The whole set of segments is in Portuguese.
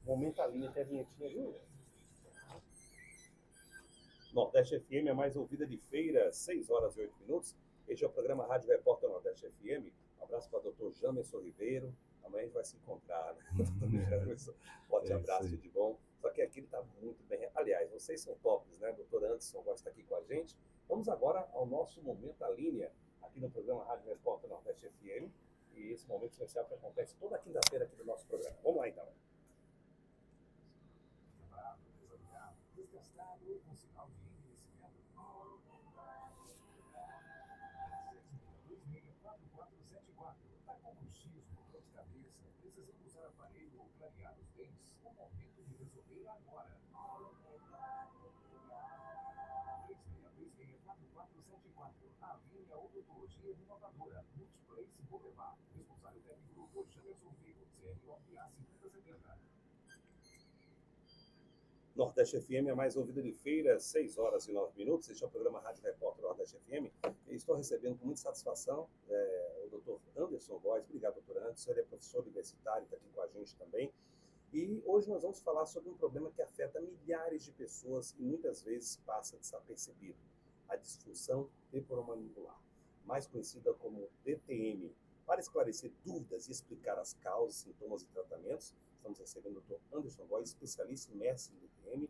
Momento a linha, tem a vinhetinha, viu? Nordeste FM é mais ouvida de feira, 6 horas e 8 minutos. Este é o programa Rádio Repórter Nordeste FM. Um abraço para o doutor Jamerson Ribeiro. Amanhã a gente vai se encontrar, né? Doutor Jamerson, forte abraço, tudo de bom. Só que aqui ele está muito bem. Aliás, vocês são tops, né? Doutor Anderson vai estar aqui com a gente. Vamos agora ao nosso Momento à Linha, aqui no programa Rádio Repórter Nordeste FM. E esse momento especial que acontece toda quinta-feira aqui no nosso programa. Vamos lá, então. Desgastado com sinal de envelhecimento. 4474. Tá com bruxismo, dor de cabeça, precisando usar aparelho ou clarear os dentes? O momento de resolver agora. 3624-4474. Avenida Odontologia Renovadora, Multiplace Boulevard. Responsável técnico por Jamerson Ribeiro, CRO PA 5070. Nordeste FM é mais ouvida de feira, 6 horas e 9 minutos. Este é o programa Rádio Repórter Nordeste FM. Eu estou recebendo com muita satisfação o doutor Anderson Góes. Obrigado, doutor Anderson. Ele é professor universitário, está aqui com a gente também. E hoje nós vamos falar sobre um problema que afeta milhares de pessoas e muitas vezes passa desapercebido. A disfunção temporomandibular, mais conhecida como DTM. Para esclarecer dúvidas e explicar as causas, sintomas e tratamentos, estamos recebendo o Dr. Anderson Góes, especialista em mestre em DTM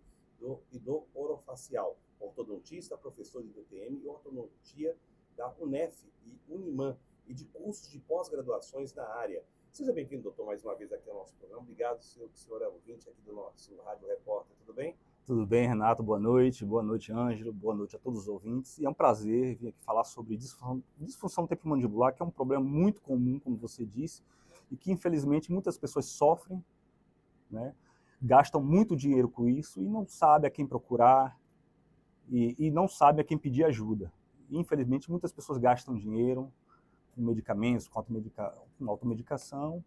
e do orofacial, ortodontista, professor de DTM e ortodontia da UNEF e Uniman e de cursos de pós-graduações na área. Seja bem-vindo, doutor, mais uma vez aqui ao nosso programa. Obrigado, senhor é ouvinte aqui do nosso Rádio Repórter. Tudo bem? Tudo bem, Renato? Boa noite, Ângelo, boa noite a todos os ouvintes. E é um prazer vir aqui falar sobre disfunção temporomandibular, que é um problema muito comum, como você disse, e que infelizmente muitas pessoas sofrem, né? Gastam muito dinheiro com isso e não sabem a quem procurar e não sabem a quem pedir ajuda. E, infelizmente muitas pessoas gastam dinheiro com medicamentos, com automedicação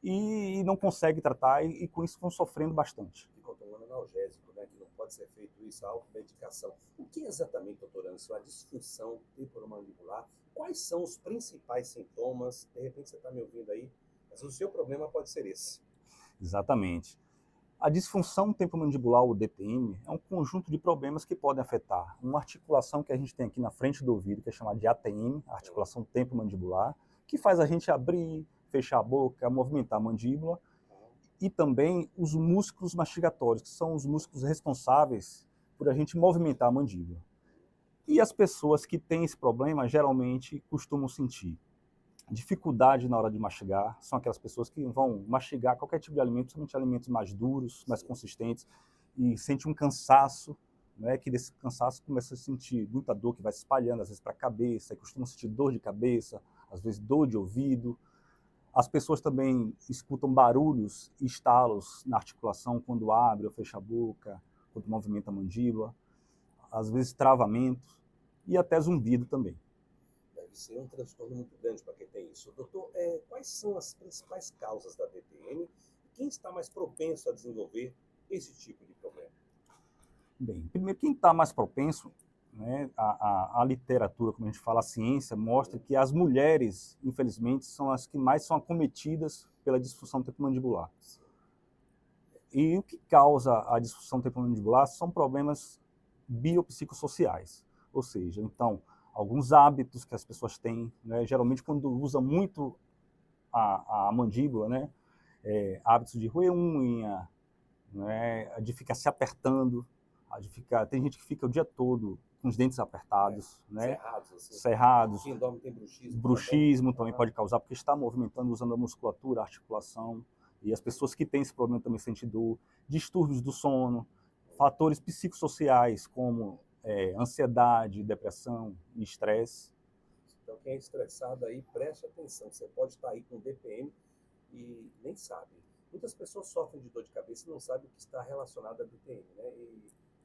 e não conseguem tratar e com isso vão sofrendo bastante. Ficam tomando analgésico, né? Que não pode ser feito isso, a automedicação. O que é exatamente, doutor Anderson, a disfunção temporomandibular? Quais são os principais sintomas? De repente você está me ouvindo aí, mas o seu problema pode ser esse. Exatamente. A disfunção temporomandibular, ou DTM, é um conjunto de problemas que podem afetar uma articulação que a gente tem aqui na frente do ouvido, que é chamada de ATM, articulação temporomandibular, que faz a gente abrir, fechar a boca, movimentar a mandíbula, e também os músculos mastigatórios, que são os músculos responsáveis por a gente movimentar a mandíbula. E as pessoas que têm esse problema geralmente costumam sentir dificuldade na hora de mastigar, são aquelas pessoas que vão mastigar qualquer tipo de alimento, principalmente alimentos mais duros, mais consistentes, e sente um cansaço, né, que desse cansaço começa a sentir muita dor que vai se espalhando, às vezes para a cabeça, e costumam sentir dor de cabeça, às vezes dor de ouvido. As pessoas também escutam barulhos e estalos na articulação quando abre ou fecha a boca, quando movimenta a mandíbula, às vezes travamento e até zumbido também. Deve ser um transtorno muito grande para quem tem isso. Doutor, quais são as principais causas da DTM e quem está mais propenso a desenvolver esse tipo de problema? Bem, primeiro, quem está mais propenso, né, a literatura, como a gente fala, a ciência, mostra que as mulheres, infelizmente, são as que mais são acometidas pela disfunção temporomandibular. E o que causa a disfunção temporomandibular são problemas biopsicossociais, ou seja, então, alguns hábitos que as pessoas têm, né, geralmente quando usa muito a mandíbula, né, hábitos de roer unha, né, de ficar se apertando, tem gente que fica o dia todo com os dentes apertados, né? Cerrados, assim. Cerrados. Quem dorme tem bruxismo. Bruxismo também pode causar, porque está movimentando, usando a musculatura, a articulação. E as pessoas que têm esse problema também sentem dor. Distúrbios do sono, fatores psicossociais como ansiedade, depressão e estresse. Então quem é estressado aí, preste atenção. Você pode estar aí com DPM e nem sabe. Muitas pessoas sofrem de dor de cabeça e não sabem o que está relacionado à DTM, né?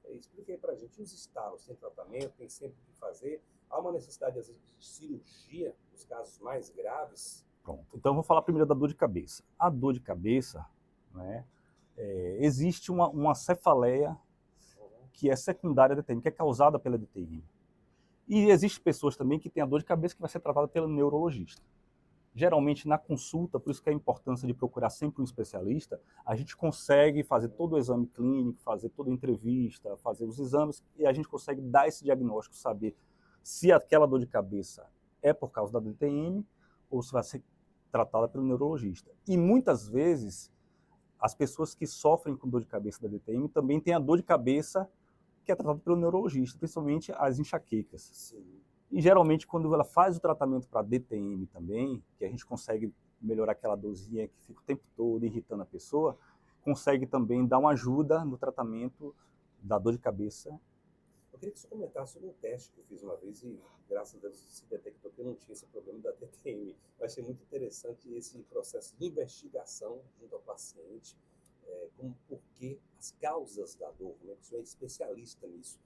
Explique aí pra gente, os estalos, tem tratamento, tem sempre o que fazer, há uma necessidade às vezes de cirurgia, nos casos mais graves? Pronto, então eu vou falar primeiro da dor de cabeça. A dor de cabeça, né, existe uma cefaleia que é secundária à DTM, que é causada pela DTM. E existem pessoas também que têm a dor de cabeça que vai ser tratada pelo neurologista. Geralmente, na consulta, por isso que é a importância de procurar sempre um especialista, a gente consegue fazer todo o exame clínico, fazer toda a entrevista, fazer os exames, e a gente consegue dar esse diagnóstico, saber se aquela dor de cabeça é por causa da DTM ou se vai ser tratada pelo neurologista. E muitas vezes, as pessoas que sofrem com dor de cabeça da DTM também têm a dor de cabeça que é tratada pelo neurologista, principalmente as enxaquecas. Sim. E geralmente quando ela faz o tratamento para DTM também, que a gente consegue melhorar aquela dorzinha que fica o tempo todo irritando a pessoa, consegue também dar uma ajuda no tratamento da dor de cabeça. Eu queria que você comentasse sobre um teste que eu fiz uma vez e, graças a Deus, se detectou que eu não tinha esse problema da TTM. Eu achei muito interessante esse processo de investigação junto ao paciente, como por que as causas da dor, né? Você é especialista nisso.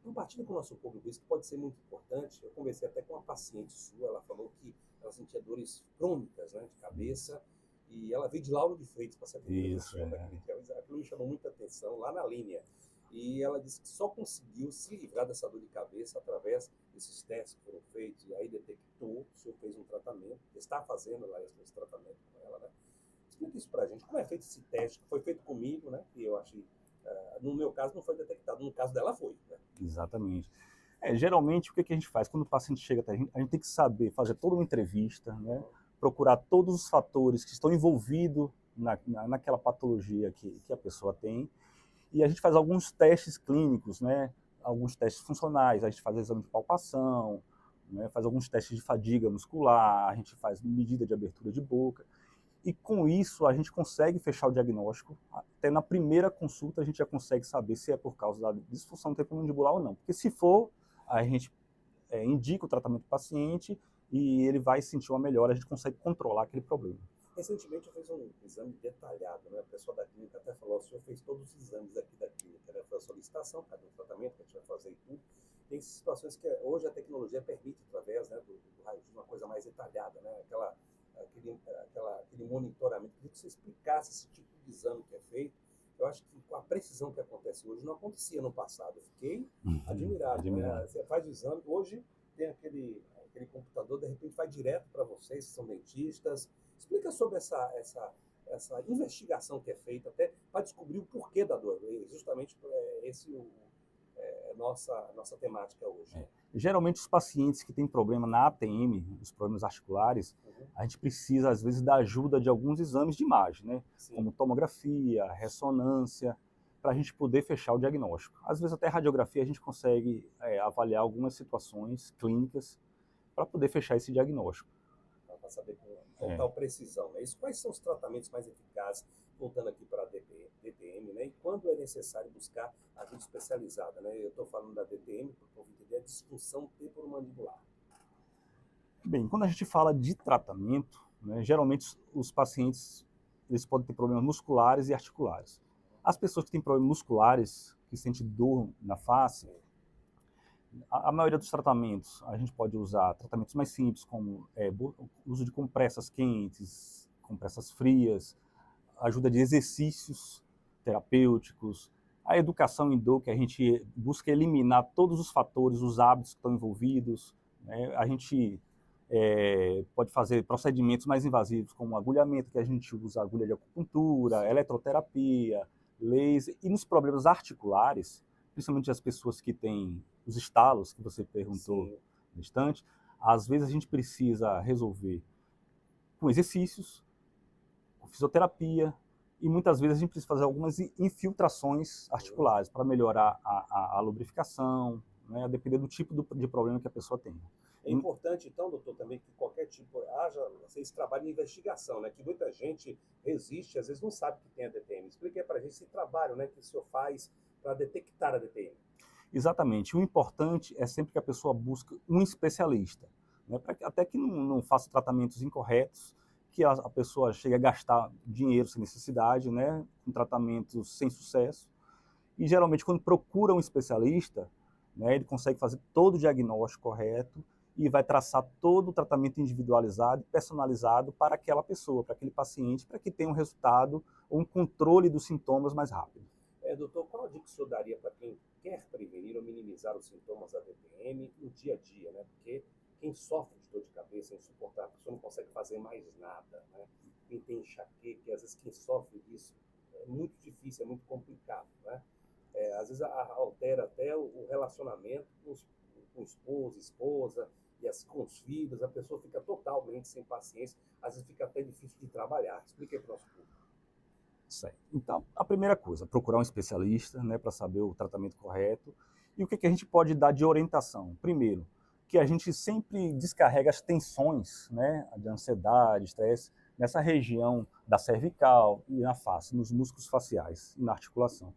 Compartilha com o nosso público isso, que pode ser muito importante. Eu conversei até com uma paciente sua, ela falou que ela sentia dores crônicas, né, de cabeça, e ela veio de Lauro de Freitas para se atender no senhor daquele dia. Aquilo me chamou muita atenção, lá na linha. E ela disse que só conseguiu se livrar dessa dor de cabeça através desses testes que foram feitos, e aí detectou, o senhor fez um tratamento, está fazendo lá esse tratamento com ela, né? Explica isso pra gente, como é feito esse teste, que foi feito comigo, né, que eu achei, no meu caso não foi detectado, no caso dela foi, né? Exatamente. Geralmente, o que a gente faz? Quando o paciente chega até a gente tem que saber fazer toda uma entrevista, né? Procurar todos os fatores que estão envolvidos naquela patologia que a pessoa tem, e a gente faz alguns testes clínicos, né? Alguns testes funcionais, a gente faz exame de palpação, né? Faz alguns testes de fadiga muscular, a gente faz medida de abertura de boca, e com isso a gente consegue fechar o diagnóstico. Até na primeira consulta a gente já consegue saber se é por causa da disfunção temporomandibular ou não. Porque se for, a gente indica o tratamento do paciente e ele vai sentir uma melhora, a gente consegue controlar aquele problema. Recentemente eu fiz um exame detalhado, né? A pessoa da clínica até falou, o senhor fez todos os exames aqui da clínica, né? Foi a solicitação, cadê o tratamento que a gente vai fazer e tudo. Tem situações que hoje a tecnologia permite, através, né, do raio-x, uma coisa mais detalhada, né? Aquele monitoramento. Queria que você explicasse esse tipo de exame que é feito. Eu acho que com a precisão que acontece hoje não acontecia no passado. Eu fiquei admirado. Né? Você faz o exame, hoje tem aquele computador, de repente vai direto para vocês, que são dentistas. Explica sobre essa investigação que é feita até para descobrir o porquê da dor. Justamente esse é nossa temática hoje. Geralmente os pacientes que têm problema na ATM, os problemas articulares, a gente precisa às vezes da ajuda de alguns exames de imagem, né? Sim. Como tomografia, ressonância, para a gente poder fechar o diagnóstico. Às vezes até radiografia a gente consegue avaliar algumas situações clínicas para poder fechar esse diagnóstico. Para saber com total precisão. Né? Quais são os tratamentos mais eficazes, voltando aqui para a DTM, né? E quando é necessário buscar ajuda especializada? Né? Eu estou falando da DTM, para o povo entender, a disfunção temporomandibular. Bem, quando a gente fala de tratamento, né, geralmente os pacientes eles podem ter problemas musculares e articulares. As pessoas que têm problemas musculares, que sentem dor na face, a maioria dos tratamentos, a gente pode usar tratamentos mais simples, como o uso de compressas quentes, compressas frias, ajuda de exercícios terapêuticos, a educação em dor, que a gente busca eliminar todos os fatores, os hábitos que estão envolvidos, né? A gente pode fazer procedimentos mais invasivos, como agulhamento, que a gente usa agulha de acupuntura, eletroterapia, laser, e nos problemas articulares, principalmente as pessoas que têm os estalos, que você perguntou no instante, às vezes a gente precisa resolver com exercícios, com fisioterapia, e muitas vezes a gente precisa fazer algumas infiltrações articulares para melhorar a lubrificação, né, a depender do tipo de problema que a pessoa tem. É importante, então, doutor, também que qualquer tipo, vocês trabalham em investigação, né? Que muita gente resiste, às vezes não sabe que tem a DTM. Explique para a gente esse trabalho, né, que o senhor faz para detectar a DTM. Exatamente. O importante é sempre que a pessoa busque um especialista, né, até que não faça tratamentos incorretos, que a pessoa chegue a gastar dinheiro sem necessidade, né, com tratamentos sem sucesso. E geralmente quando procura um especialista, né, ele consegue fazer todo o diagnóstico correto e vai traçar todo o tratamento individualizado, personalizado para aquela pessoa, para aquele paciente, para que tenha um resultado ou um controle dos sintomas mais rápido. Doutor, qual a dica que o senhor daria para quem quer prevenir ou minimizar os sintomas da DTM no dia a dia, né? Porque quem sofre de dor de cabeça é insuportável, a pessoa não consegue fazer mais nada, né? Quem tem enxaqueca, às vezes quem sofre disso, é muito difícil, é muito complicado, né? Às vezes altera até o relacionamento com o esposo, esposa, com os filhos, a pessoa fica totalmente sem paciência, às vezes fica até difícil de trabalhar. Explica aí para o nosso público. Certo. Então, a primeira coisa, procurar um especialista, né, para saber o tratamento correto. E o que a gente pode dar de orientação? Primeiro, que a gente sempre descarrega as tensões, né, de ansiedade, estresse, nessa região da cervical e na face, nos músculos faciais e na articulação.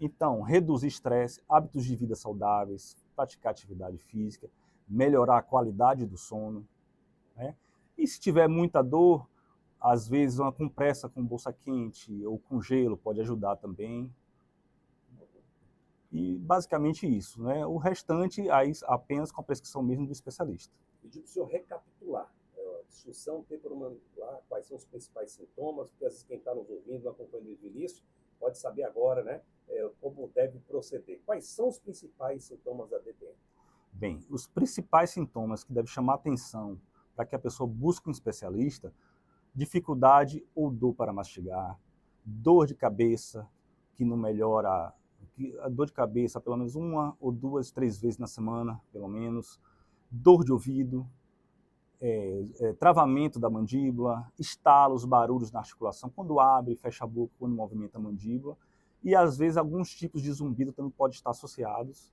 Então, reduzir estresse, hábitos de vida saudáveis, praticar atividade física, melhorar a qualidade do sono, né? E se tiver muita dor, às vezes uma compressa com bolsa quente ou com gelo pode ajudar também. E basicamente isso, né? O restante aí apenas com a prescrição mesmo do especialista. Pedir para o senhor recapitular. Disfunção temporomandibular, quais são os principais sintomas, porque às vezes quem está nos ouvindo, não acompanhando desde o início, pode saber agora, né, como deve proceder. Quais são os principais sintomas da DTM? Bem, os principais sintomas que devem chamar atenção para que a pessoa busque um especialista: dificuldade ou dor para mastigar, dor de cabeça que não melhora, a dor de cabeça pelo menos 1 ou 2, 3 vezes na semana, pelo menos, dor de ouvido, travamento da mandíbula, estalos, barulhos na articulação, quando abre e fecha a boca, quando movimenta a mandíbula, e às vezes alguns tipos de zumbido também podem estar associados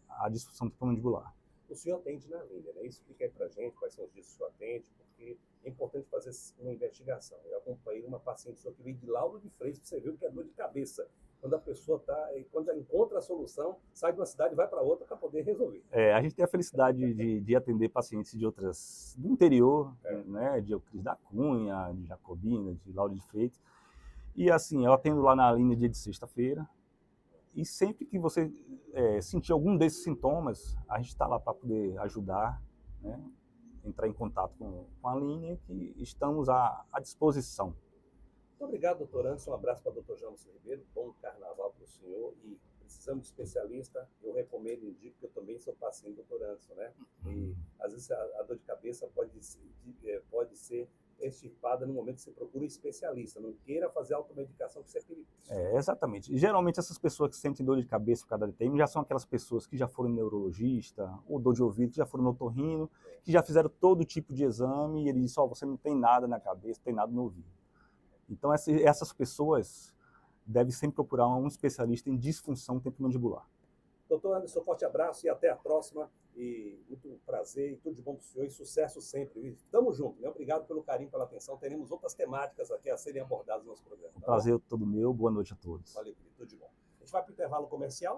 à disfunção temporomandibular. O senhor atende na linha, né? Explica aí pra gente quais são os dias que o senhor atende, porque é importante fazer uma investigação. Eu acompanhei uma paciente sua que veio de Lauro de Freitas, para você ver o que é dor de cabeça. Quando a pessoa quando ela encontra a solução, sai de uma cidade e vai para outra para poder resolver. A gente tem a felicidade de atender pacientes do interior, né, de Euclides da Cunha, de Jacobina, de Lauro de Freitas. E assim, eu atendo lá na linha dia de sexta-feira. E sempre que você sentir algum desses sintomas, a gente está lá para poder ajudar, né, entrar em contato com a linha, que estamos à disposição. Muito obrigado, doutor Anderson. Um abraço para o doutor James Ribeiro. Bom carnaval para o senhor. E precisamos de especialista. Eu recomendo e indico, que eu também sou paciente do doutor Anderson, né? E às vezes a dor de cabeça pode ser extirpada no momento que você procura um especialista. Não queira fazer automedicação, que isso é perigoso. Exatamente. Geralmente essas pessoas que sentem dor de cabeça por causa da DTM já são aquelas pessoas que já foram neurologista, ou dor de ouvido, que já foram no otorrino, que já fizeram todo tipo de exame e ele disse: você não tem nada na cabeça, tem nada no ouvido. Então essas pessoas devem sempre procurar um especialista em disfunção temporomandibular. Doutor Anderson, forte abraço e até a próxima. E muito prazer e tudo de bom para o senhor e sucesso sempre. Tamo junto, né? Obrigado pelo carinho, pela atenção. Teremos outras temáticas aqui a serem abordadas no nosso programa. Tá? Prazer todo meu. Boa noite a todos. Valeu, querido. Tudo de bom. A gente vai para o intervalo comercial.